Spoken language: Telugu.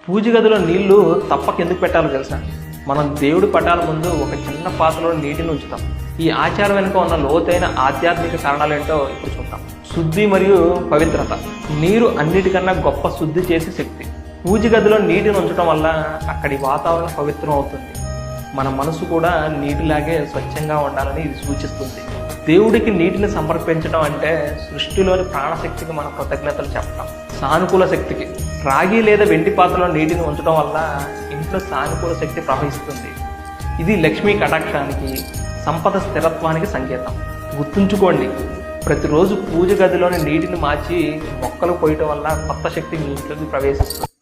పూజ గదిలో నీళ్లు తప్పక ఎందుకు పెట్టాలో తెలుసా? మనం దేవుడి పటాల ముందు ఒక చిన్న పాత్రలో నీటిని ఉంచుతాం. ఈ ఆచారం వెనుక ఉన్న లోతైన ఆధ్యాత్మిక కారణాలేంటో ఇప్పుడు చూద్దాం. శుద్ధి మరియు పవిత్రత. నీరు అన్నిటికన్నా గొప్ప శుద్ధి చేసే శక్తి. పూజ గదిలో నీటిని ఉంచడం వల్ల అక్కడి వాతావరణం పవిత్రం అవుతుంది. మన మనసు కూడా నీటిలాగే స్వచ్ఛంగా ఉండాలని ఇది సూచిస్తుంది. దేవుడికి నీటిని సమర్పించడం అంటే సృష్టిలోని ప్రాణశక్తికి మన కృతజ్ఞతలు చెప్పడం. సానుకూల శక్తికి. రాగి లేదా వెండి పాత్రలో నీటిని ఉంచడం వల్ల ఇంట్లో సానుకూల శక్తి ప్రవహిస్తుంది. ఇది లక్ష్మీ కటాక్షానికి, సంపద స్థిరత్వానికి సంకేతం. గుర్తుంచుకోండి, ప్రతిరోజు పూజ గదిలోని నీటిని మార్చి మొక్కలు పోయటం వల్ల కొత్త శక్తి మీ ఇంట్లోకి ప్రవేశిస్తుంది.